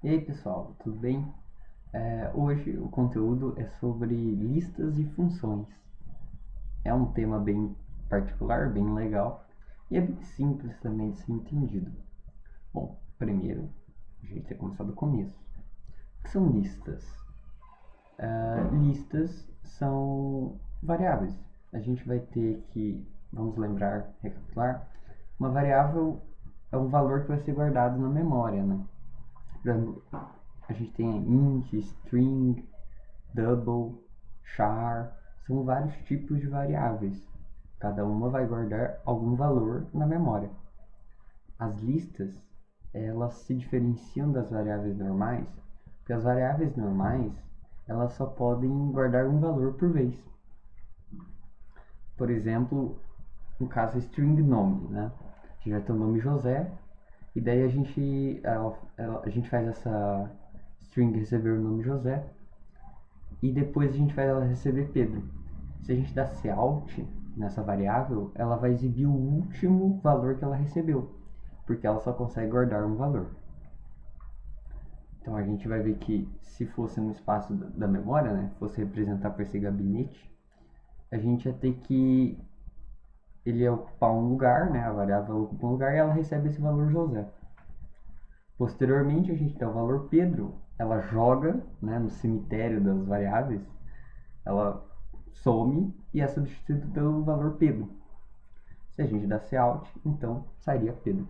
E aí pessoal, tudo bem? Hoje o conteúdo é sobre listas e funções. É um tema bem particular, bem legal e é bem simples também de ser entendido. Bom, primeiro, a gente tem que começar do começo. O que são listas? Listas são variáveis. A gente vai ter que, vamos lembrar, recapitular, uma variável é um valor que vai ser guardado na memória, né? Por exemplo, a gente tem int, string, double, char, são vários tipos de variáveis. Cada uma vai guardar algum valor na memória. As listas, elas se diferenciam das variáveis normais, porque as variáveis normais, elas só podem guardar um valor por vez. Por exemplo, no caso string nome, né? A gente vai ter o nome José, e daí a gente faz essa string receber o nome José, e depois a gente vai ela receber Pedro. Se a gente dá cout nessa variável, ela vai exibir o último valor que ela recebeu, porque ela só consegue guardar um valor. Então a gente vai ver que se fosse no espaço da memória, né, fosse representar por esse gabinete, a gente ia ter que ele ia ocupar um lugar, né, a variável ocupa um lugar e ela recebe esse valor José. Posteriormente a gente tem o valor Pedro, ela joga, né, no cemitério das variáveis, ela some e é substituído pelo valor Pedro. Se a gente dá cout, então sairia Pedro.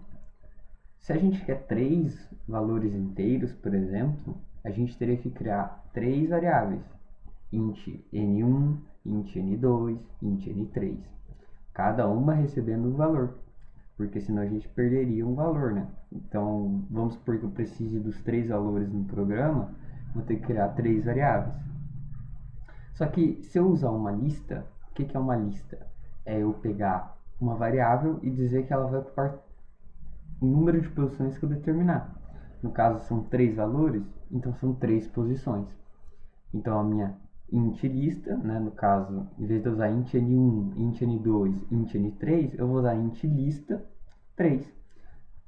Se a gente quer três valores inteiros, por exemplo, a gente teria que criar três variáveis: int n1, int n2, int n3, cada uma recebendo um valor, porque senão a gente perderia um valor, né? Então, vamos supor que eu precise dos três valores no programa, vou ter que criar três variáveis. Só que se eu usar uma lista, o que é uma lista? É eu pegar uma variável e dizer que ela vai ocupar o número de posições que eu determinar. No caso são três valores, então são três posições. Então a minha int lista, né, no caso, em vez de eu usar int n1, int n2, int n3, eu vou usar int lista 3,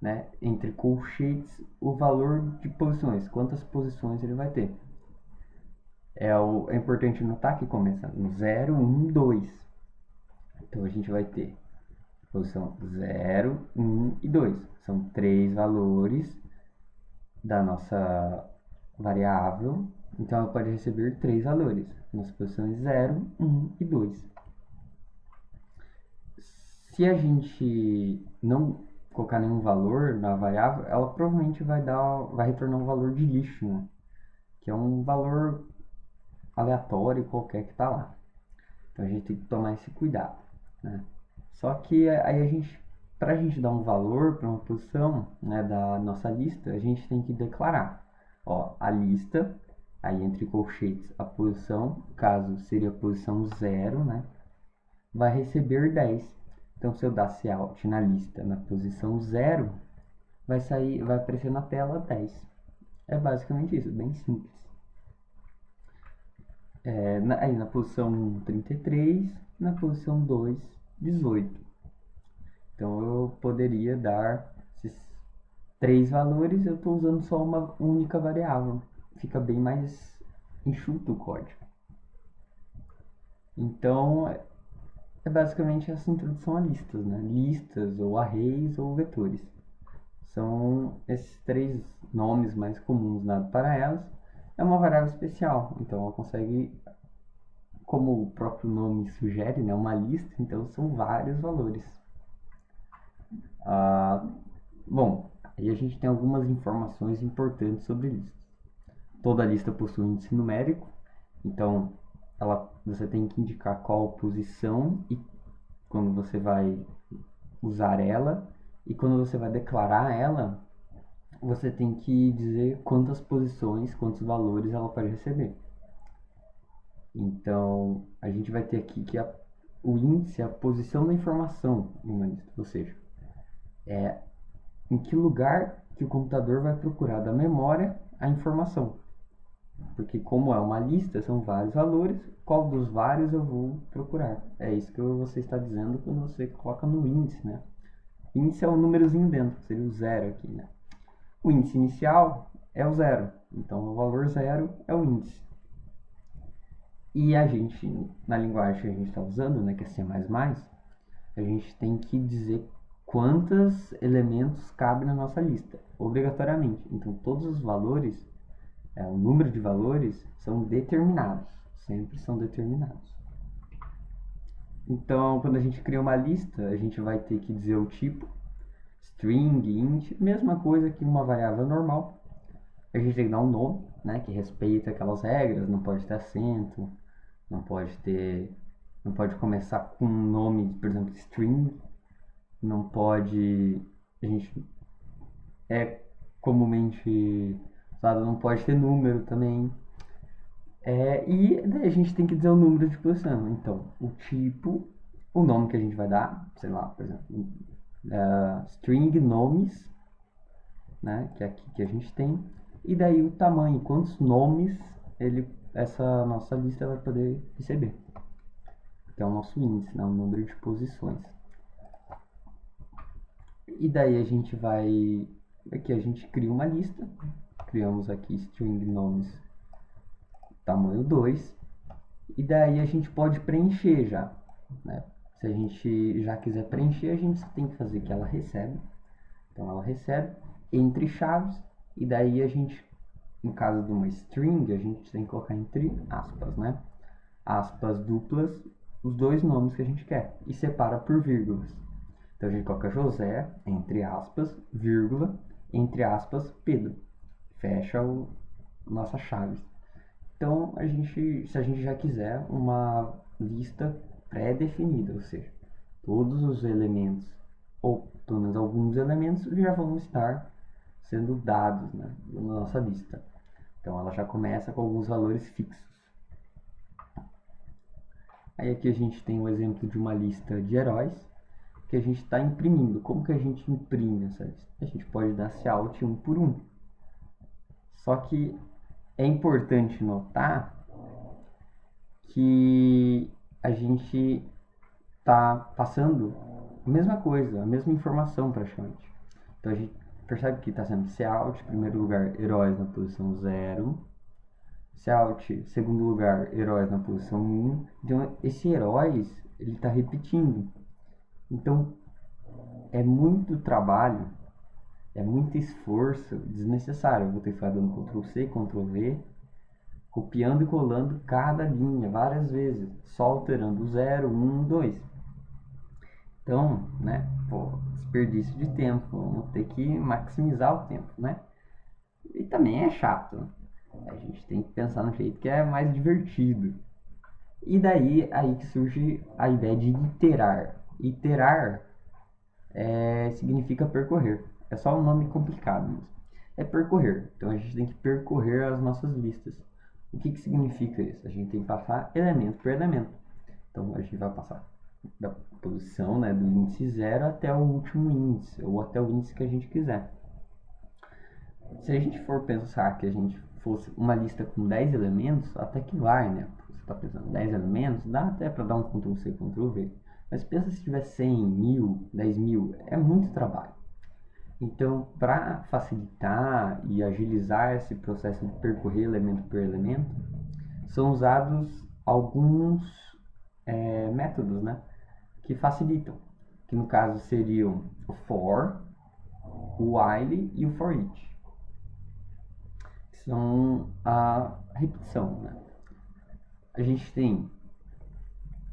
né, entre colchetes o valor de posições, quantas posições ele vai ter. É importante notar que começa no 0, 1, 2. Então a gente vai ter posição 0, 1 e 2. São três valores da nossa variável. Então ela pode receber três valores nas posições 0, 1 e 2. Se a gente não colocar nenhum valor na variável, ela provavelmente vai retornar um valor de lixo, né? Que é um valor aleatório qualquer que está lá. Então a gente tem que tomar esse cuidado, né? Só que aí para a gente dar um valor para uma posição, né, da nossa lista, a gente tem que declarar, ó, a lista, aí entre colchetes a posição, caso seria a posição 0, né, vai receber 10. Então se eu dar cout na lista na posição 0, vai aparecer na tela 10. É basicamente isso, bem simples. Aí na posição 1, 33, na posição 2, 18. Então eu poderia dar esses três valores, eu estou usando só uma única variável. Fica bem mais enxuto o código. Então é basicamente essa introdução a listas, né? Listas ou arrays ou vetores. São esses três nomes mais comuns dados para elas. É uma variável especial, então ela consegue, como o próprio nome sugere, né, uma lista, então são vários valores. Bom, aí a gente tem algumas informações importantes sobre listas. Toda lista possui um índice numérico, então você tem que indicar qual posição e quando você vai usar ela, e quando você vai declarar ela, você tem que dizer quantas posições, quantos valores ela pode receber. Então, a gente vai ter aqui que o índice é a posição da informação em uma lista, ou seja, em que lugar que o computador vai procurar da memória a informação. Porque como é uma lista, são vários valores, qual dos vários eu vou procurar? É isso que você está dizendo quando você coloca no índice, né? Índice é o númerozinho dentro, seria o zero aqui, né? O índice inicial é o zero. Então, o valor zero é o índice. E a gente, na linguagem que a gente está usando, né, que é C++, a gente tem que dizer quantos elementos cabem na nossa lista, obrigatoriamente. Então, todos os valores, o número de valores, são determinados, sempre são determinados. Então, quando a gente cria uma lista, a gente vai ter que dizer o tipo, string, int, mesma coisa que uma variável normal. A gente tem que dar um nome, né, que respeita aquelas regras, não pode ter acento, não pode começar com um nome, por exemplo, string, não pode, a gente é comumente usado, não pode ter número também. E daí a gente tem que dizer o número de posição. Então, o tipo, o nome que a gente vai dar, sei lá, por exemplo, string nomes, né, que é aqui que a gente tem, e daí o tamanho, quantos nomes essa nossa lista vai poder receber. Que é o nosso índice, né, o número de posições. E daí a gente vai, aqui a gente cria uma lista, criamos aqui string nomes tamanho 2, e daí a gente pode preencher já, né? Se a gente já quiser preencher, a gente só tem que fazer que ela recebe. Então ela recebe entre chaves, e daí a gente, no caso de uma string, a gente tem que colocar entre aspas, né? Aspas duplas, os dois nomes que a gente quer, e separa por vírgulas. Então a gente coloca José, entre aspas, vírgula, entre aspas, Pedro. Fecha nossa chave. Então, se a gente já quiser uma lista pré-definida, ou seja, todos os elementos, ou pelo menos alguns elementos, já vão estar sendo dados, né, na nossa lista. Então, ela já começa com alguns valores fixos. Aí aqui a gente tem o exemplo de uma lista de heróis que a gente está imprimindo. Como que a gente imprime essa lista? A gente pode dar esse alt um por um. Só que é importante notar que a gente está passando a mesma coisa, a mesma informação praticamente. Então a gente percebe que está sendo Cout, em primeiro lugar, heróis na posição 0. Cout, segundo lugar, heróis na posição 1. Então esse heróis, ele está repetindo. Então é muito trabalho, é muito esforço desnecessário. Eu vou ter que ficar dando Ctrl C, Ctrl V, copiando e colando cada linha várias vezes, só alterando 0, 1, 2. Então, né, desperdício de tempo, vamos ter que maximizar o tempo, né? E também é chato. A gente tem que pensar no jeito que é mais divertido. E daí aí que surge a ideia de iterar. Iterar significa percorrer. É só um nome complicado, mas é percorrer. Então a gente tem que percorrer as nossas listas. O que significa isso? A gente tem que passar elemento por elemento. Então a gente vai passar da posição, né, do índice 0 até o último índice, ou até o índice que a gente quiser. Se a gente for pensar que a gente fosse uma lista com 10 elementos, até que vai, né? Você está pensando 10 elementos, dá até para dar um Ctrl C, Ctrl V. Mas pensa se tiver 100, 1000, 10 mil, é muito trabalho. Então, para facilitar e agilizar esse processo de percorrer elemento por elemento, são usados alguns métodos, né, que facilitam, que no caso seriam o for, o while e o for each, que são a repetição, né? A gente tem,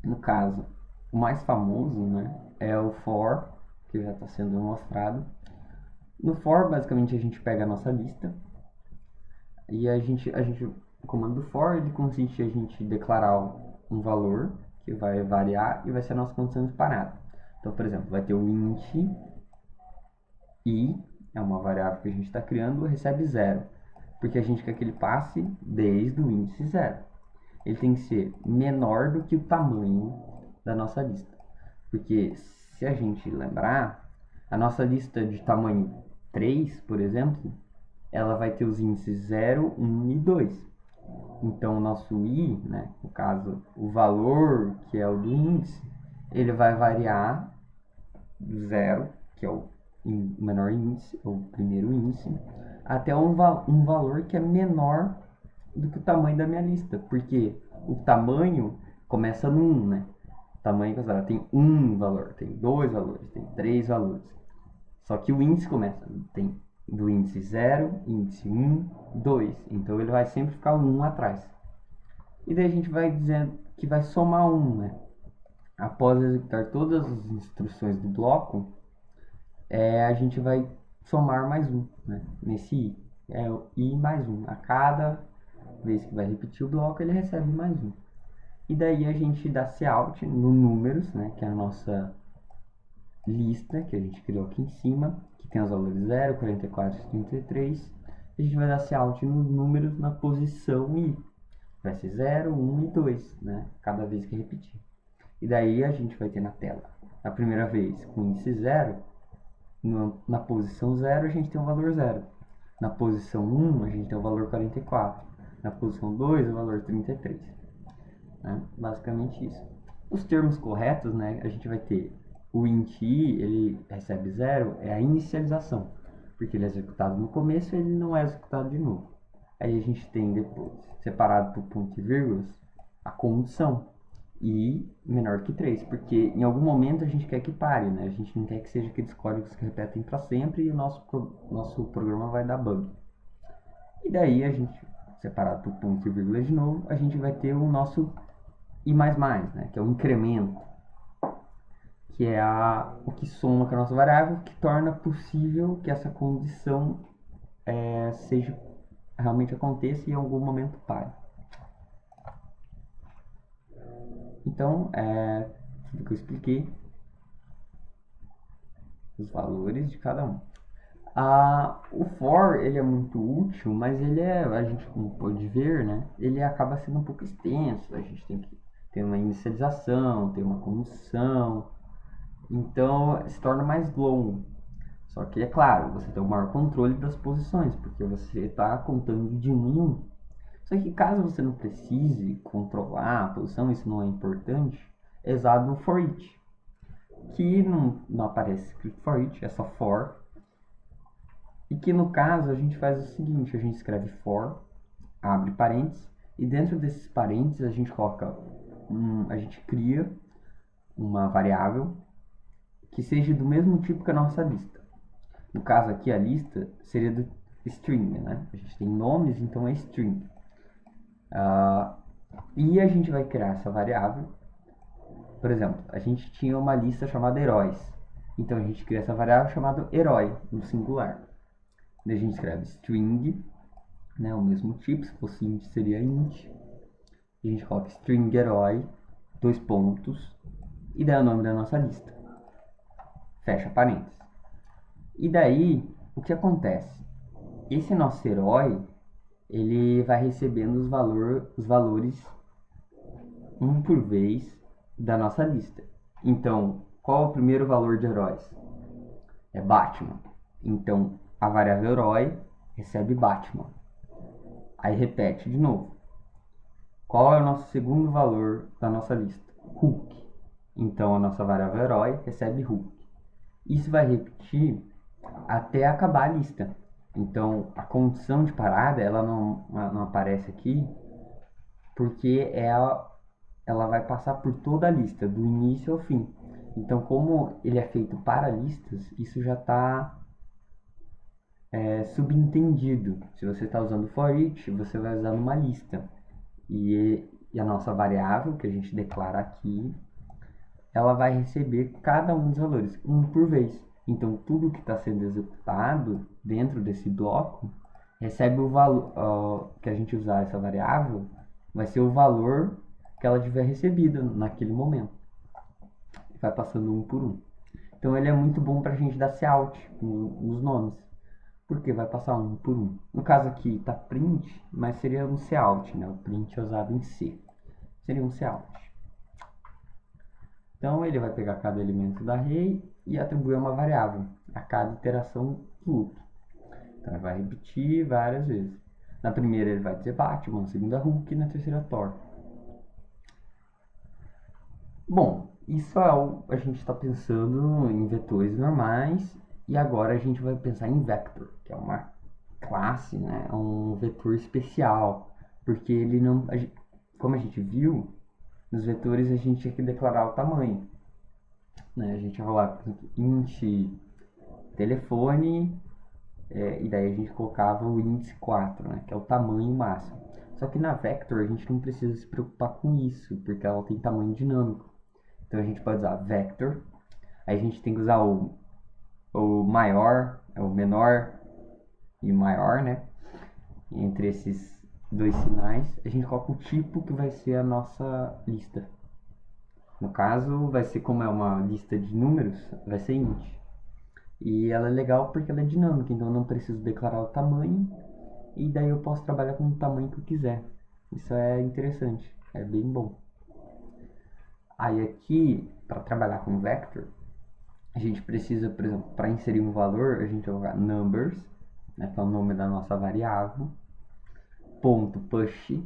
no caso, o mais famoso, né, é o for, que já está sendo mostrado. No for, basicamente, a gente pega a nossa lista e o comando do for, ele consiste em a gente declarar um valor que vai variar e vai ser a nossa condição de parada. Então, por exemplo, vai ter o int i, é uma variável que a gente está criando, recebe 0, porque a gente quer que ele passe desde o índice 0. Ele tem que ser menor do que o tamanho da nossa lista, porque se a gente lembrar, a nossa lista de tamanho 3, por exemplo, ela vai ter os índices 0, 1 e 2. Então, o nosso i, né, no caso, o valor que é o do índice, ele vai variar do 0, que é o menor índice, ou primeiro índice, até um valor que é menor do que o tamanho da minha lista, porque o tamanho começa no 1, né? O tamanho considerado tem um valor, tem dois valores, tem três valores. Só que o índice começa, tem do índice 0, índice 1, 2. Então ele vai sempre ficar um atrás. E daí a gente vai dizendo que vai somar 1, né? Após executar todas as instruções do bloco, a gente vai somar mais um, né? Nesse i. É o i mais um. A cada vez que vai repetir o bloco, ele recebe mais um. E daí a gente dá cout no números, né? Que é a nossa lista que a gente criou aqui em cima, que tem os valores 0, 44 e 33. A gente vai dar cout nos números na posição i. Vai ser 0, 1 e 2, né? Cada vez que repetir. E daí a gente vai ter na tela, a primeira vez com índice 0, na posição 0 a gente tem o valor 0. Na posição 1 a gente tem o valor 44. Na posição 2 o valor 33. Né? Basicamente isso. Os termos corretos, né? A gente vai ter o int i, ele recebe 0, é a inicialização. Porque ele é executado no começo e ele não é executado de novo. Aí a gente tem depois, separado por ponto e vírgulas, a condição. E menor que 3, porque em algum momento a gente quer que pare, né? A gente não quer que seja aqueles códigos que repetem para sempre e o nosso programa vai dar bug. E daí a gente, separado por ponto e vírgula de novo, a gente vai ter o nosso i++, né? Que é o incremento, que é o que soma com a nossa variável, que torna possível que essa condição realmente aconteça e em algum momento pare. Então, tudo que eu expliquei, os valores de cada um. O for, ele é muito útil, mas a gente como pode ver, né, ele acaba sendo um pouco extenso. A gente tem que ter uma inicialização, ter uma condição, então se torna mais longo. Só que, é claro, você tem o maior controle das posições, porque você está contando de 1 em 1. Só que caso você não precise controlar a posição, isso não é importante, é usado o for each, que não aparece escrito for each, é só for. E que no caso a gente faz o seguinte, a gente escreve for, abre parênteses, e dentro desses parênteses a gente coloca, a gente cria uma variável que seja do mesmo tipo que a nossa lista. No caso aqui a lista seria do string, né? A gente tem nomes, então é string. E a gente vai criar essa variável. Por exemplo, a gente tinha uma lista chamada heróis. Então a gente cria essa variável chamada herói, no singular. Daí a gente escreve string, né, o mesmo tipo, se fosse int seria int. E a gente coloca string herói, 2 pontos, e daí é o nome da nossa lista. Fecha parênteses. E daí, o que acontece? Esse nosso herói, ele vai recebendo os valores um por vez da nossa lista. Então, qual é o primeiro valor de heróis? É Batman. Então, a variável herói recebe Batman. Aí repete de novo. Qual é o nosso segundo valor da nossa lista? Hulk. Então, a nossa variável herói recebe Hulk. Isso vai repetir até acabar a lista. Então, a condição de parada, ela não aparece aqui, porque ela vai passar por toda a lista, do início ao fim. Então, como ele é feito para listas, isso já está subentendido. Se você está usando for each, você vai usar numa lista. E a nossa variável, que a gente declara aqui, ela vai receber cada um dos valores, um por vez. Então, tudo que está sendo executado dentro desse bloco recebe o valor que a gente usar essa variável, vai ser o valor que ela tiver recebido naquele momento. Vai passando um por um. Então, ele é muito bom para a gente dar cout nos nomes, porque vai passar um por um. No caso aqui está print, mas seria um cout, né? O print é usado em C. Seria um cout. Então, ele vai pegar cada elemento da array e atribuir uma variável a cada iteração do loop. Então, ele vai repetir várias vezes. Na primeira, ele vai dizer Batman, na segunda, Hulk e na terceira, Thor. Bom, isso a gente está pensando em vetores normais e agora a gente vai pensar em vector, que é uma classe, né, é um vetor especial, porque ele não, como a gente viu, nos vetores a gente tinha que declarar o tamanho, né? A gente ia rolar, por exemplo, int telefone, e daí a gente colocava o índice 4, né, que é o tamanho máximo. Só que na vector a gente não precisa se preocupar com isso, porque ela tem tamanho dinâmico. Então a gente pode usar vector, aí a gente tem que usar o maior, o menor e o maior, né? Entre esses dois sinais, a gente coloca o tipo que vai ser a nossa lista. No caso, vai ser, como é uma lista de números, vai ser int. E ela é legal porque ela é dinâmica, então eu não preciso declarar o tamanho, e daí eu posso trabalhar com o tamanho que eu quiser. Isso é interessante, é bem bom. Aí aqui, para trabalhar com vector, a gente precisa, por exemplo, para inserir um valor, a gente vai colocar numbers, né, que é o nome da nossa variável, ponto push,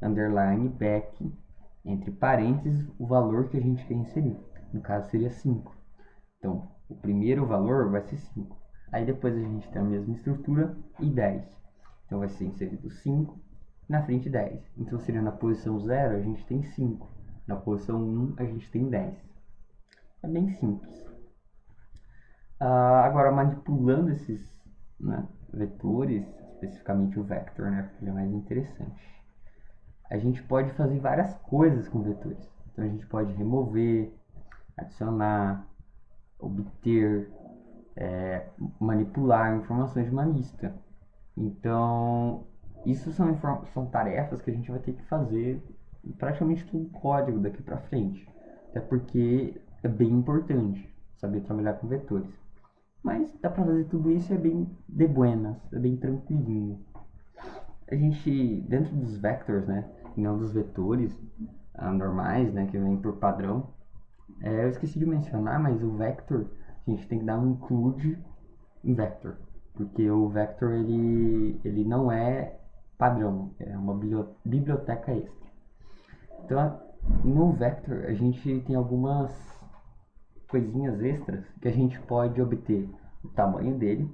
underline, back, entre parênteses, o valor que a gente quer inserir. No caso seria 5. Então, o primeiro valor vai ser 5. Aí depois a gente tem a mesma estrutura e 10. Então vai ser inserido 5, na frente 10. Então seria na posição 0 a gente tem 5. Na posição 1 a gente tem 10. É bem simples. Agora, manipulando esses, né, vetores, especificamente o vector, né, porque ele é mais interessante. A gente pode fazer várias coisas com vetores. Então a gente pode remover, adicionar, obter, manipular informações de uma lista. Então, isso são tarefas que a gente vai ter que fazer praticamente todo o código daqui para frente. Até porque é bem importante saber trabalhar com vetores. Mas dá para fazer tudo isso, é bem de buenas, é bem tranquilinho. A gente, dentro dos vectors, né, e não dos vetores normais, né, que vem por padrão, eu esqueci de mencionar, mas o vector, a gente tem que dar um include em vector, porque o vector ele não é padrão, é uma biblioteca extra. Então, no vector a gente tem algumas coisinhas extras que a gente pode obter o tamanho dele,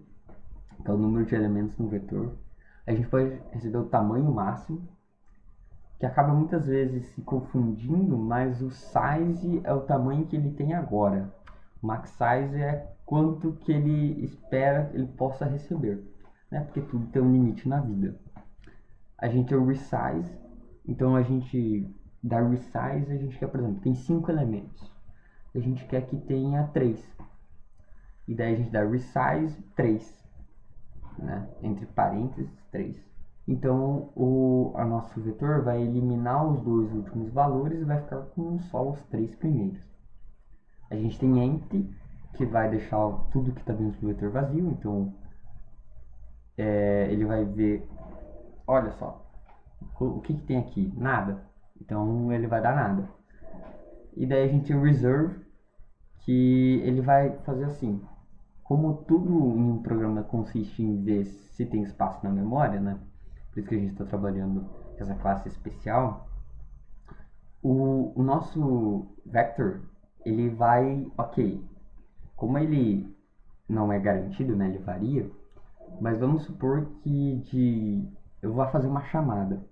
que é o número de elementos no vetor. A gente pode receber o tamanho máximo, que acaba muitas vezes se confundindo, mas o size é o tamanho que ele tem agora. O max size é quanto que ele espera que ele possa receber, né? Porque tudo tem um limite na vida. A gente tem o resize, então a gente dá resize, a gente quer, por exemplo, tem 5 elementos. A gente quer que tenha 3. E daí a gente dá resize 3, né? Entre parênteses 3. Então a nosso vetor vai eliminar os dois últimos valores e vai ficar com só os 3 primeiros. A gente tem empty, que vai deixar tudo que está dentro do vetor vazio. Então ele vai ver, olha só, o que tem aqui? Nada. Então ele vai dar nada. E daí a gente tem o reserve, que ele vai fazer assim. Como tudo em um programa consiste em ver se tem espaço na memória, né? Por isso que a gente está trabalhando com essa classe especial. O nosso vector, ele vai, ok, como ele não é garantido, né? Ele varia, mas vamos supor que eu vou fazer uma chamada.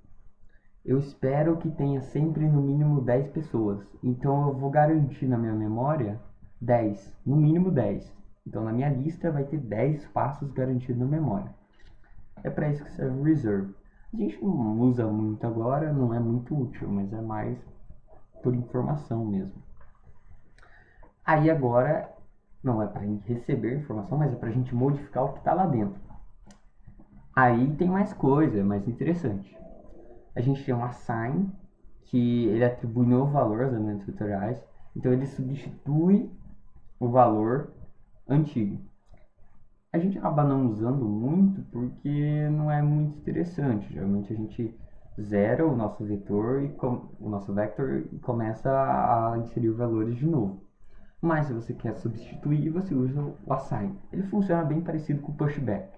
Eu espero que tenha sempre no mínimo 10 pessoas. Então eu vou garantir na minha memória 10, no mínimo 10. Então na minha lista vai ter 10 espaços garantidos na memória. É para isso que serve o reserve. A gente não usa muito agora, não é muito útil, mas é mais por informação mesmo. Aí agora não é para a gente receber informação, mas é para a gente modificar o que está lá dentro. Aí tem mais coisa, é mais interessante. A gente tem um assign, que ele atribui novo valor aos elementos vetoriais. Então ele substitui o valor antigo. A gente acaba não usando muito porque não é muito interessante. Geralmente a gente zera o nosso vetor o nosso vector e começa a inserir valores de novo. Mas se você quer substituir, você usa o assign. Ele funciona bem parecido com o pushback.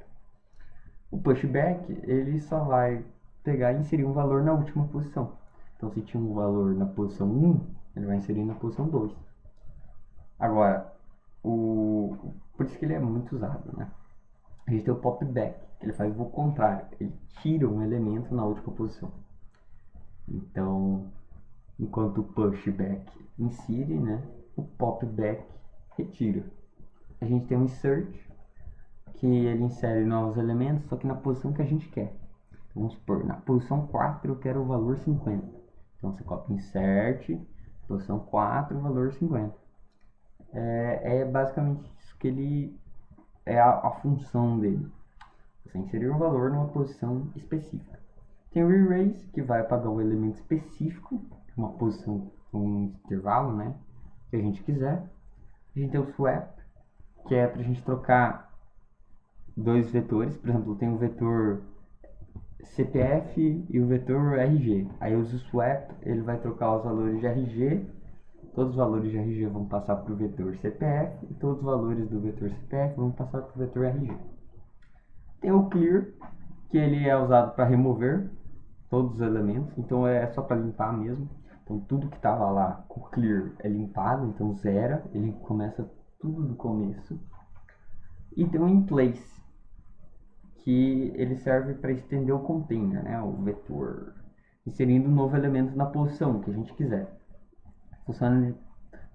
O pushback ele só vai pegar e inserir um valor na última posição. Então se tinha um valor na posição 1, ele vai inserir na posição 2. Agora, por isso que ele é muito usado, né? A gente tem o popback, ele faz o contrário, ele tira um elemento na última posição. Então, enquanto o pushback insere, né, o popback retira. A gente tem um insert, que ele insere novos elementos, só que na posição que a gente quer. Vamos supor, na posição 4 eu quero o valor 50. Então você copia insert, posição 4, valor 50. É basicamente isso que ele é a função dele. Você inserir um valor numa posição específica. Tem o erase, que vai apagar o elemento específico, uma posição, um intervalo, né, que a gente quiser. A gente tem o swap, que é para a gente trocar dois vetores. Por exemplo, tem o vetor CPF e o vetor RG. Aí eu uso o swap, ele vai trocar os valores de RG. Todos os valores de RG vão passar para o vetor CPF e todos os valores do vetor CPF vão passar para o vetor RG. Tem o clear, que ele é usado para remover todos os elementos, então é só para limpar mesmo. Então tudo que estava lá com clear é limpado, então zera, ele começa tudo do começo. E tem o inplace, que ele serve para estender o container, né, o vetor, inserindo um novo elemento na posição que a gente quiser. Funciona,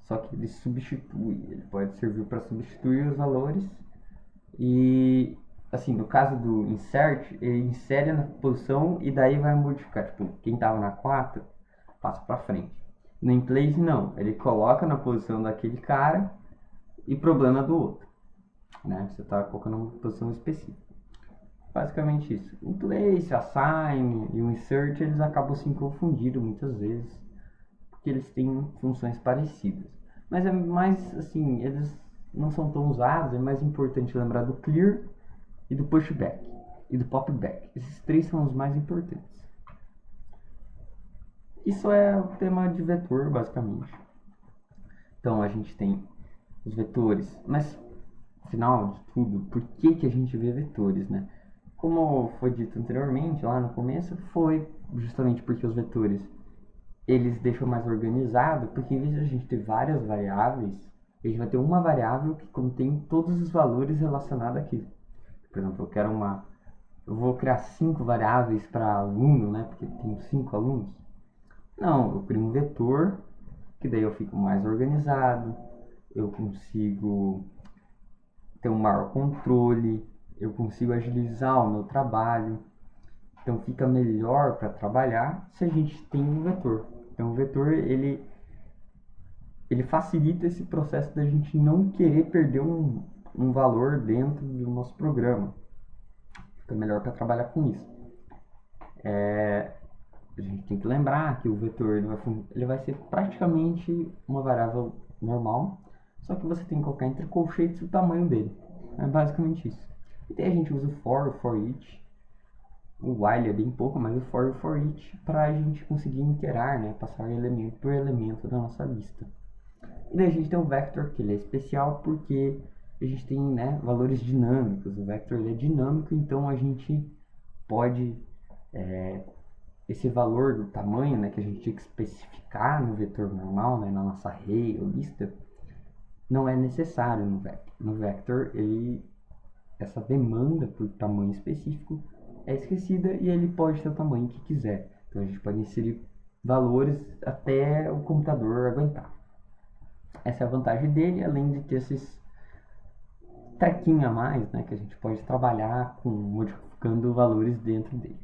só que ele substitui, ele pode servir para substituir os valores. E assim, no caso do insert, ele insere na posição e daí vai modificar, tipo, quem estava na 4 passa para frente. No inplace não, ele coloca na posição daquele cara e problema do outro, né? Você está colocando uma posição específica. Basicamente isso. O place, assign e o insert, eles acabam se confundindo muitas vezes, porque eles têm funções parecidas. Mas é mais assim, eles não são tão usados, é mais importante lembrar do clear e do pushback e do popback. Esses três são os mais importantes. Isso é o tema de vetor, basicamente. Então a gente tem os vetores, mas afinal de tudo, por que a gente vê vetores, né? Como foi dito anteriormente, lá no começo, foi justamente porque os vetores eles deixam mais organizado, porque em vez de a gente ter várias variáveis, a gente vai ter uma variável que contém todos os valores relacionados àquilo. Por exemplo, eu vou criar 5 variáveis para aluno, né? Porque tem 5 alunos. Não, eu crio um vetor, que daí eu fico mais organizado, eu consigo ter um maior controle, eu consigo agilizar o meu trabalho. Então fica melhor para trabalhar se a gente tem um vetor. Então o vetor ele facilita esse processo da gente não querer perder um valor dentro do nosso programa. Fica melhor para trabalhar com isso. A gente tem que lembrar que o vetor ele vai ser praticamente uma variável normal, só que você tem que colocar entre colchetes o tamanho dele. É basicamente isso. E daí a gente usa o for each. O while é bem pouco, mas o for each para a gente conseguir iterar, né? Passar elemento por elemento da nossa lista. E daí a gente tem o vector, que ele é especial porque a gente tem, né, valores dinâmicos. O vector ele é dinâmico, então a gente pode esse valor do tamanho, né, que a gente tinha que especificar no vetor normal, né, na nossa array ou lista, não é necessário no vector. No vector, essa demanda por tamanho específico é esquecida e ele pode ter o tamanho que quiser. Então a gente pode inserir valores até o computador aguentar. Essa é a vantagem dele, além de ter esses trequinhos a mais, né, que a gente pode trabalhar modificando valores dentro dele.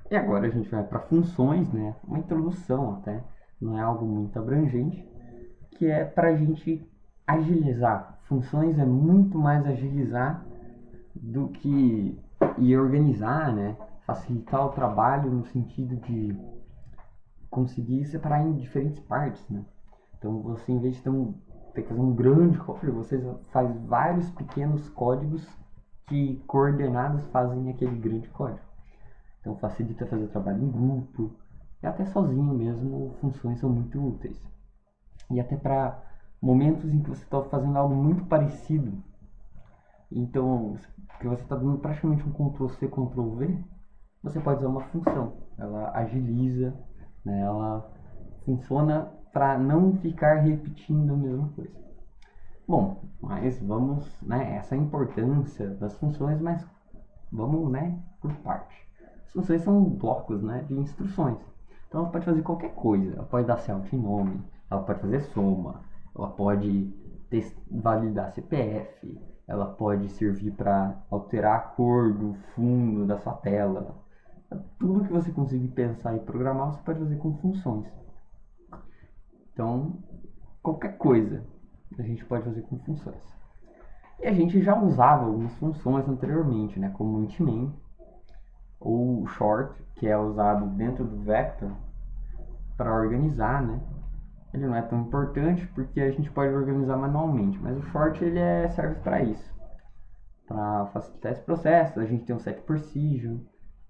E agora a gente vai para funções, né? Uma introdução até, não é algo muito abrangente, que é para a gente agilizar. Funções é muito mais agilizar do que ir organizar, né? Facilitar o trabalho no sentido de conseguir separar em diferentes partes, né? Então você, em vez de ter que fazer um grande código, você faz vários pequenos códigos que coordenados fazem aquele grande código. Então facilita fazer trabalho em grupo e até sozinho mesmo, funções são muito úteis. E até para momentos em que você está fazendo algo muito parecido, então que você está dando praticamente um Ctrl+C, Ctrl+V, você pode usar uma função. Ela agiliza, né? Ela funciona para não ficar repetindo a mesma coisa. Bom, mas vamos, né? Essa é a importância das funções, mas Vamos, né, por parte. As funções são blocos, né, de instruções. Então ela pode fazer qualquer coisa. Ela pode dar CELT em nome, ela pode fazer soma, ela pode validar CPF, ela pode servir para alterar a cor do fundo da sua tela. Tudo que você conseguir pensar e programar, você pode fazer com funções. Então, qualquer coisa a gente pode fazer com funções. E a gente já usava algumas funções anteriormente, né, como o int_main ou o short, que é usado dentro do vector para organizar, né? Ele não é tão importante porque a gente pode organizar manualmente, mas o short ele serve para isso, para facilitar esse processo. A gente tem um set precision,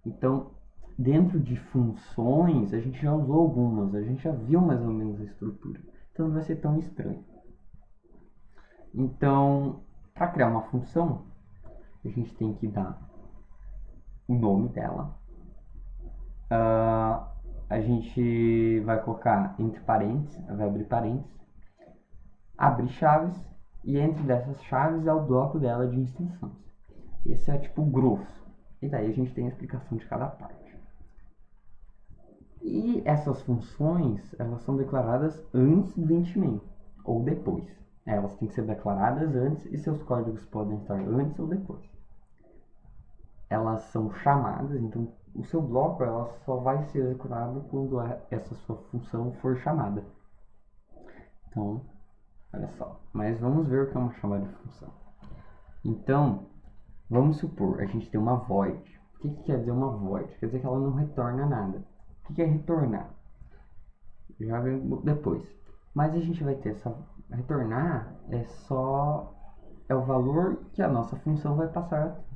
então dentro de funções a gente já usou algumas, a gente já viu mais ou menos a estrutura, então não vai ser tão estranho. Então, para criar uma função, a gente tem que dar o nome dela. A gente vai colocar entre parênteses, vai abrir parênteses, abrir chaves, e entre dessas chaves é o bloco dela de instruções. Esse é tipo grosso. E daí a gente tem a explicação de cada parte. E essas funções, elas são declaradas antes do int_main, ou depois. Elas têm que ser declaradas antes e seus códigos podem estar antes ou depois. Elas são chamadas, então o seu bloco ela só vai ser executado quando essa sua função for chamada. Então, olha só. Mas vamos ver o que é uma chamada de função. Então, vamos supor, a gente tem uma void. O que quer dizer uma void? Quer dizer que ela não retorna nada. O que é retornar? Já vem depois. Mas a gente vai ter essa... Retornar é o valor que a nossa função vai passar a ter.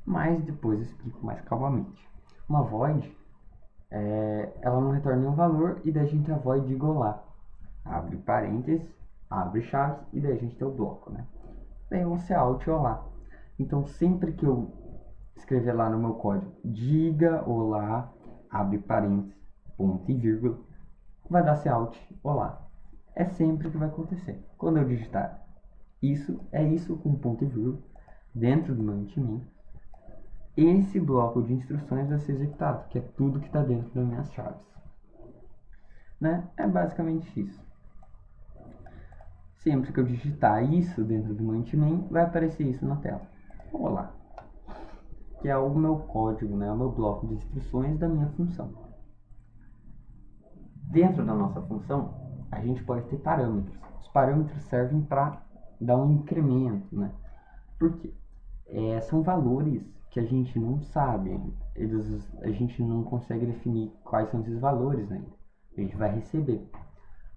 Mas depois eu explico mais calmamente. Uma void, ela não retorna nenhum valor e daí a gente tem a void igual lá. Abre parênteses, abre chaves e daí a gente tem o bloco, né? Daí você out olá. Então sempre que eu escrever lá no meu código, diga olá, abre parênteses, ponto e vírgula, vai dar out olá. É sempre que vai acontecer. Quando eu digitar isso, é isso com ponto e vírgula, dentro do meu int_main, esse bloco de instruções vai ser executado, que é tudo que está dentro das minhas chaves. Né? É basicamente isso. Sempre que eu digitar isso dentro do meu int_main, vai aparecer isso na tela. Olá. Que é o meu código, né? O meu bloco de instruções da minha função. Dentro da nossa função, a gente pode ter parâmetros. Os parâmetros servem para dar um incremento, né? Por quê? São valores que a gente não sabe ainda. A gente não consegue definir quais são esses valores ainda. A gente vai receber.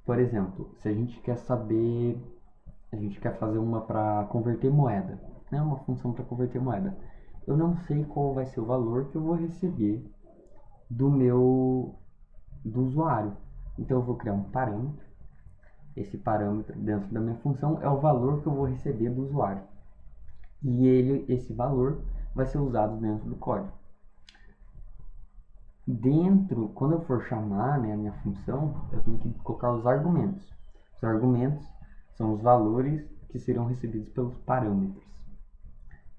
Por exemplo, se a gente quer saber, a gente quer fazer uma para converter moeda, né? Uma função para converter moeda. Eu não sei qual vai ser o valor que eu vou receber do usuário. Então eu vou criar um parâmetro. Esse parâmetro dentro da minha função é o valor que eu vou receber do usuário. E esse valor vai ser usado dentro do código. Quando eu for chamar, né, a minha função, eu tenho que colocar os argumentos. Os argumentos são os valores que serão recebidos pelos parâmetros,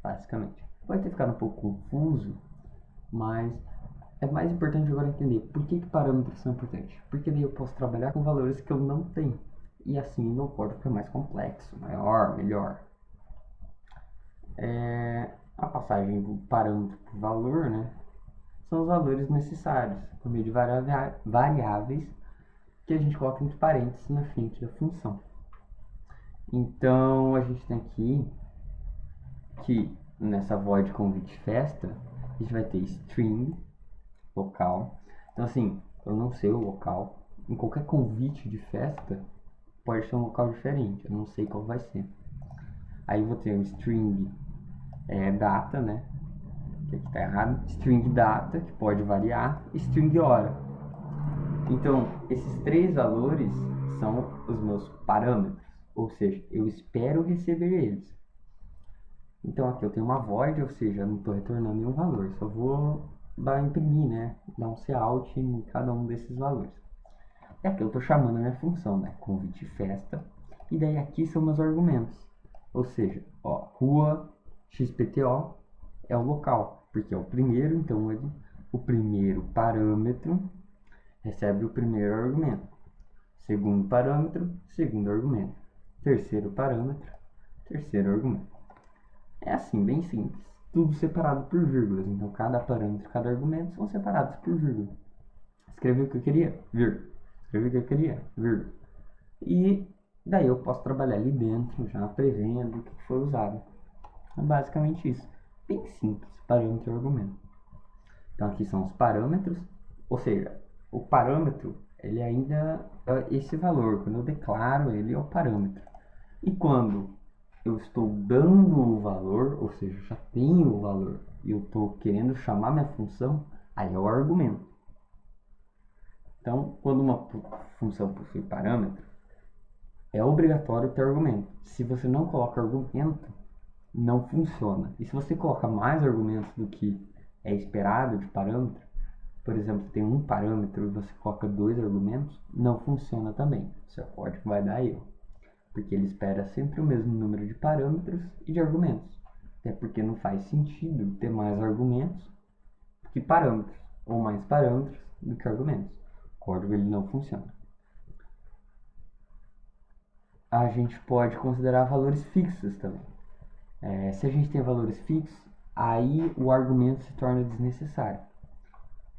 basicamente. Vai ter ficado um pouco confuso, mas é mais importante agora entender por que parâmetros são importantes. Porque daí eu posso trabalhar com valores que eu não tenho. E assim meu código fica mais complexo, maior, melhor. A passagem do parâmetro para o valor, né, são os valores necessários, por meio de variáveis que a gente coloca entre parênteses na frente da função. Então, a gente tem aqui que nessa void convite festa, a gente vai ter string local. Então, assim, eu não sei o local. Em qualquer convite de festa, pode ser um local diferente. Eu não sei qual vai ser. Aí vou ter o string data, né? Que aqui tá errado. String data, que pode variar. String hora. Então, esses três valores são os meus parâmetros. Ou seja, eu espero receber eles. Então aqui eu tenho uma void, ou seja, eu não estou retornando nenhum valor. Só vou imprimir, né? Dar um cout em cada um desses valores. E aqui eu estou chamando a minha função, né? Convite festa. E daí aqui são meus argumentos. Ou seja, ó, rua XPTO é o local, porque é o primeiro, então o primeiro parâmetro recebe o primeiro argumento. Segundo parâmetro, segundo argumento. Terceiro parâmetro, terceiro argumento. É assim, bem simples. Tudo separado por vírgulas. Então, cada parâmetro, cada argumento são separados por vírgula. Escrevi o que eu queria, vírgula. Escrevi o que eu queria, vírgula. E daí eu posso trabalhar ali dentro, já prevendo o que foi usado. É basicamente isso. Bem simples, parâmetro e argumento. Então, aqui são os parâmetros. Ou seja, o parâmetro, ele ainda é esse valor. Quando eu declaro, ele é o parâmetro. E quando eu estou dando o valor, ou seja, já tenho o valor e eu estou querendo chamar minha função, aí é o argumento. Então, quando uma função possui parâmetro, é obrigatório ter argumento. Se você não coloca argumento, não funciona. E se você coloca mais argumentos do que é esperado de parâmetro, por exemplo, tem um parâmetro e você coloca 2 argumentos, não funciona também. Seu código vai dar erro. Porque ele espera sempre o mesmo número de parâmetros e de argumentos. Até porque não faz sentido ter mais argumentos que parâmetros, ou mais parâmetros do que argumentos. O código ele não funciona. A gente pode considerar valores fixos também. Se a gente tem valores fixos, aí o argumento se torna desnecessário.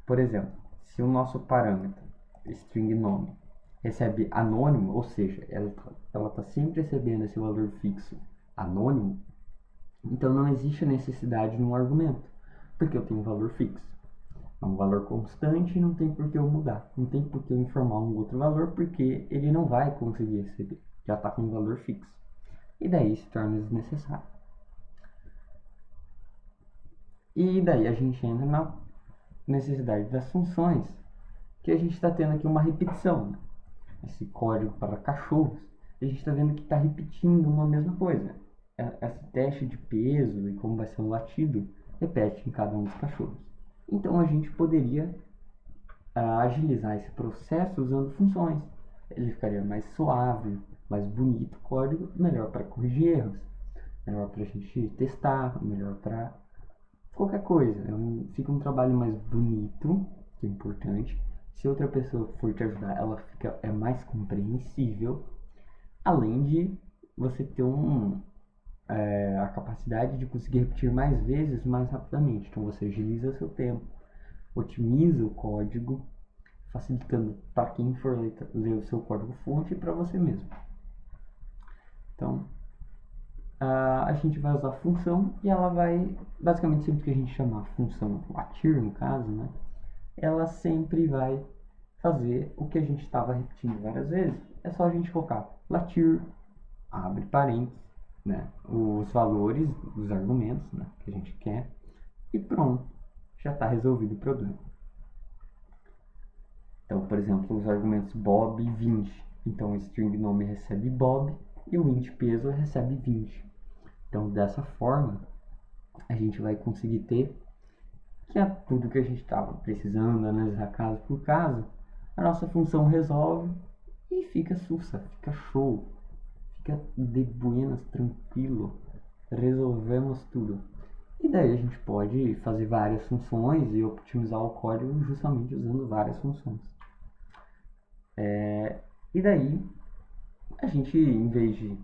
Por exemplo, se o nosso parâmetro, string nome, recebe anônimo, ou seja, ela está sempre recebendo esse valor fixo anônimo, então não existe a necessidade de um argumento, porque eu tenho um valor fixo. É um valor constante e não tem por que eu mudar. Não tem por que eu informar um outro valor, porque ele não vai conseguir receber. Já está com um valor fixo. E daí se torna desnecessário. E daí a gente entra na necessidade das funções, que a gente está tendo aqui uma repetição. Né? Esse código para cachorros, a gente está vendo que está repetindo uma mesma coisa. Esse teste de peso e como vai ser o latido, repete em cada um dos cachorros. Então a gente poderia agilizar esse processo usando funções. Ele ficaria mais suave, mais bonito o código, melhor para corrigir erros, melhor para a gente testar, melhor para qualquer coisa. Fica um trabalho mais bonito, que é importante. Se outra pessoa for te ajudar, ela é mais compreensível, além de você ter a capacidade de conseguir repetir mais vezes, mais rapidamente. Então você agiliza seu tempo, otimiza o código, facilitando para quem for ler o seu código-fonte e para você mesmo. Então, a gente vai usar a função e ela vai, basicamente sempre que a gente chamar a função latir, no caso, né, ela sempre vai fazer o que a gente estava repetindo várias vezes. É só a gente colocar latir, abre parênteses, né, os valores, os argumentos, né, que a gente quer, e pronto, já está resolvido o problema. Então, por exemplo, os argumentos Bob e 20. Então, o string nome recebe Bob e o int peso recebe 20. Então, dessa forma, a gente vai conseguir ter que é tudo que a gente estava precisando, analisar caso por caso, a nossa função resolve e fica sussa, fica show, fica de buenas, tranquilo, resolvemos tudo. E daí a gente pode fazer várias funções e optimizar o código justamente usando várias funções. E daí a gente, em vez de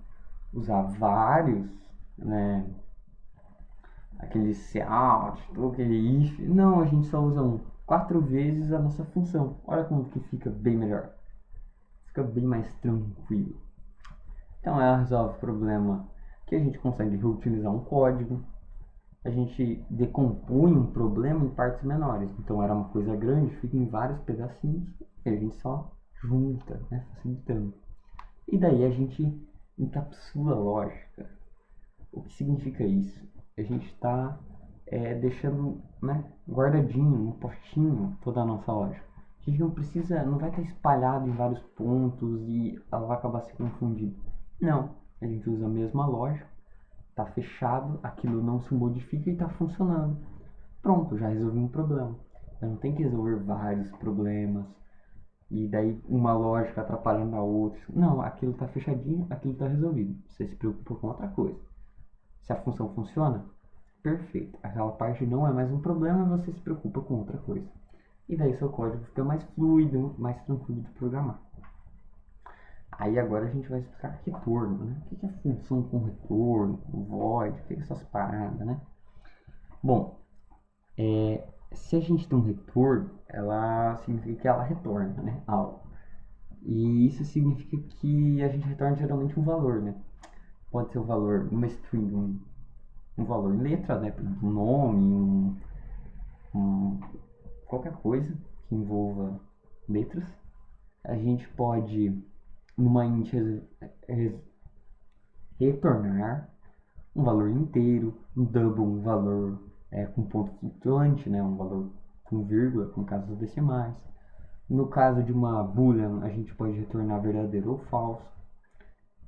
usar vários, né, aquele cout, aquele if, não, a gente só usa 4 vezes a nossa função. Olha como que fica bem melhor, fica bem mais tranquilo. Então ela resolve o problema que a gente consegue reutilizar um código, a gente decompõe um problema em partes menores. Então era uma coisa grande, fica em vários pedacinhos e a gente só junta, né, facilitando. E daí a gente encapsula a lógica. O que significa isso? A gente está deixando, né, guardadinho, no postinho, toda a nossa lógica. A gente não vai estar espalhado em vários pontos e ela vai acabar se confundindo. Não, a gente usa a mesma lógica, está fechado, aquilo não se modifica e está funcionando. Pronto, já resolvi um problema. Eu não tenho que resolver vários problemas e daí uma lógica atrapalhando a outra. Não, aquilo está fechadinho, aquilo está resolvido. Você se preocupa com outra coisa. Se a função funciona, perfeito. Aquela parte não é mais um problema, você se preocupa com outra coisa. E daí seu código fica mais fluido, mais tranquilo de programar. Aí agora a gente vai explicar retorno, né? O que é função com retorno, void, o que é essas paradas, né? Bom, se a gente tem um retorno, ela significa que ela retorna, né? Algo. E isso significa que a gente retorna geralmente um valor, né? Pode ser um valor, uma string, um valor em letra, né? Um nome, qualquer coisa que envolva letras. A gente pode, numa int, retornar um valor inteiro, um double, um valor com ponto flutuante, né? Um valor com vírgula, com casos decimais. No caso de uma boolean, a gente pode retornar verdadeiro ou falso.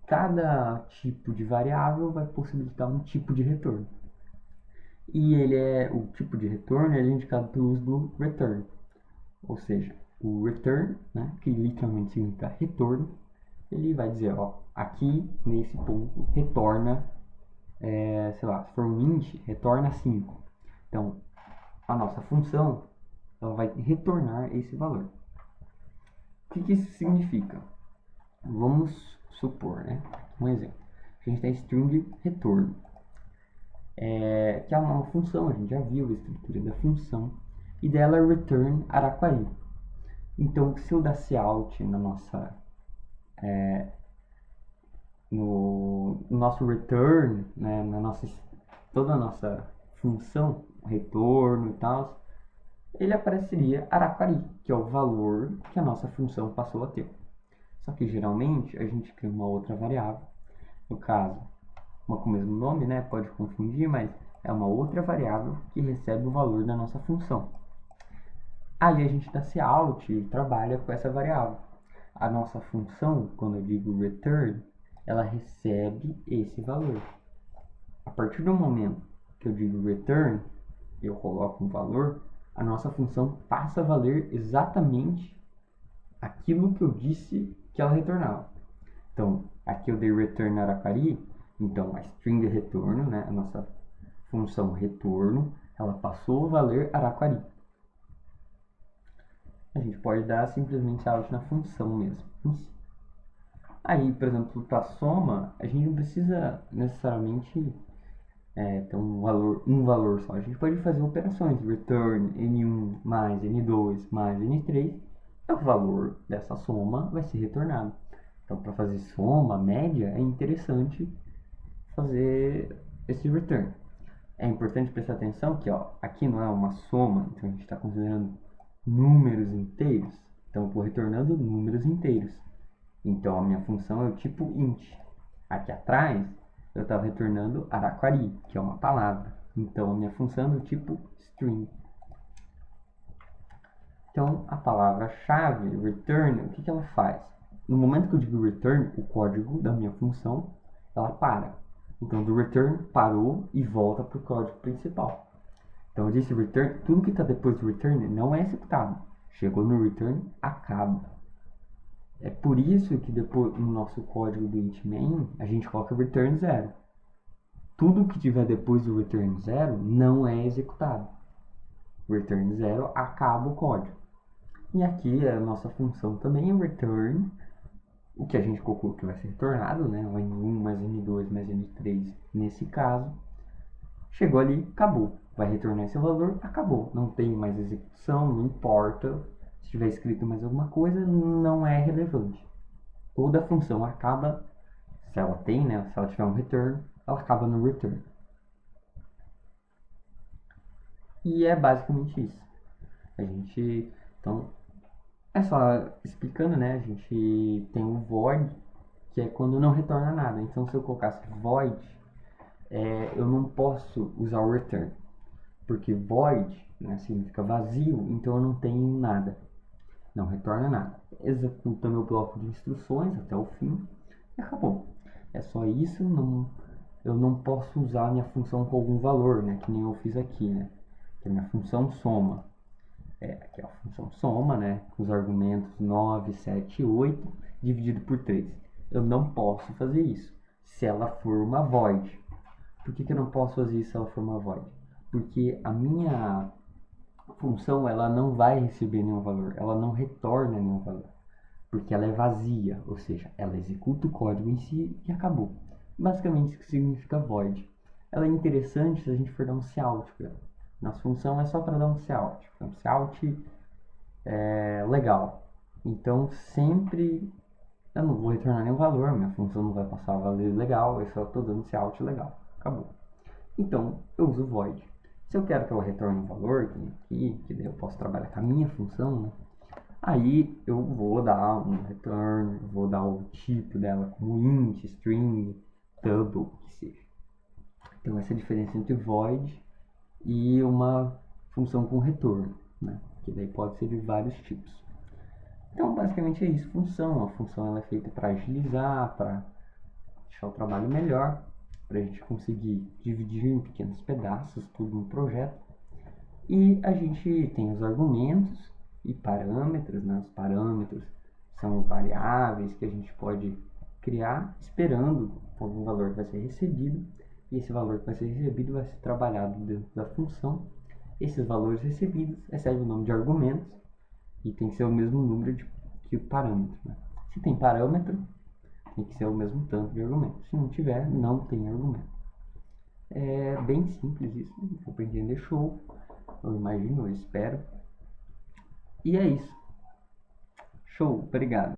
Cada tipo de variável vai possibilitar um tipo de retorno. E o tipo de retorno é indicado pelo uso do return. Ou seja, o return, né, que literalmente significa retorno, ele vai dizer, ó, aqui nesse ponto retorna, sei lá, se for um int, retorna 5. Então, a nossa função ela vai retornar esse valor. O que isso significa? Vamos supor, né, um exemplo. A gente tem string retorno, que é uma função, a gente já viu a estrutura da função, e dela return Araquari. Então, se eu dar out na nossa, no nosso return, né, toda a nossa função, retorno e tal, ele apareceria Araquari, que é o valor que a nossa função passou a ter. Só que geralmente a gente cria uma outra variável, no caso, uma com o mesmo nome, né, pode confundir, mas é uma outra variável que recebe o valor da nossa função. Aí a gente dá out e trabalha com essa variável. A nossa função, quando eu digo return, ela recebe esse valor. A partir do momento que eu digo return, eu coloco um valor, a nossa função passa a valer exatamente aquilo que eu disse que ela retornava. Então, aqui eu dei return Araquari, então a string retorno, né, a nossa função retorno, ela passou a valer Araquari. A gente pode dar simplesmente out na função mesmo. Aí, por exemplo, para soma, a gente não precisa necessariamente ter um valor só. A gente pode fazer operações, return n1 mais n2 mais n3, e o valor dessa soma vai ser retornado. Então, para fazer soma, média, é interessante fazer esse return. É importante prestar atenção que aqui não é uma soma, então a gente está considerando números inteiros. Então, eu estou retornando números inteiros. Então, a minha função é o tipo int. Aqui atrás, eu estava retornando Araquari, que é uma palavra. Então, a minha função é do tipo string. Então, a palavra-chave, return, o que ela faz? No momento que eu digo return, o código da minha função, ela para. Então, do return parou e volta para o código principal. Então, eu disse return, tudo que está depois do return não é executado. Chegou no return, acaba. É por isso que depois no nosso código do int main, a gente coloca return 0. Tudo que tiver depois do return 0 não é executado. Return 0 acaba o código. E aqui a nossa função também é return, o que a gente colocou que vai ser retornado, né? O n1 mais n2 mais n3 nesse caso. Chegou ali, acabou. Vai retornar esse valor, acabou. Não tem mais execução, não importa. Se tiver escrito mais alguma coisa, não é relevante. Toda função acaba, se ela tem, né? Se ela tiver um return, ela acaba no return. E é basicamente isso. A gente, então, é só explicando, né? A gente tem o void, que é quando não retorna nada. Então, se eu colocasse void, eu não posso usar o return, porque void, né, significa vazio, então eu não tenho nada, não retorna nada. Executa meu bloco de instruções até o fim e acabou. É só isso, eu não posso usar a minha função com algum valor, né, que nem eu fiz aqui, né, que é a minha função soma. Aqui é a função soma, né, com os argumentos 9, 7 e 8, dividido por 3. Eu não posso fazer isso se ela for uma void, Por que eu não posso fazer isso se ela for uma void? Porque a minha função ela não vai receber nenhum valor, ela não retorna nenhum valor, porque ela é vazia, ou seja, ela executa o código em si e acabou. Basicamente isso que significa void. Ela é interessante se a gente for dar um cout para ela. Nossa função é só para dar um cout. Um cout é legal. Então sempre eu não vou retornar nenhum valor, minha função não vai passar a valer legal, eu só estou dando cout legal. Acabou. Então eu uso void. Se eu quero que ela retorne um valor, que daí eu posso trabalhar com a minha função, né? Aí eu vou dar um return, vou dar o tipo dela como int, string, double, que seja. Então essa é a diferença entre void e uma função com retorno, né? Que daí pode ser de vários tipos. Então basicamente é isso, função. A função ela é feita para agilizar, para deixar o trabalho melhor, para a gente conseguir dividir em pequenos pedaços tudo no projeto. E a gente tem os argumentos e parâmetros, né? Os parâmetros são variáveis que a gente pode criar esperando algum valor que vai ser recebido, e esse valor que vai ser recebido vai ser trabalhado dentro da função. Esses valores recebidos recebem o nome de argumentos e tem que ser o mesmo número que o parâmetro, né? Se tem parâmetro, tem que ser o mesmo tanto de argumento. Se não tiver, não tem argumento. É bem simples isso, vou para entender, show. Eu imagino, eu espero. E é isso. Show, obrigado.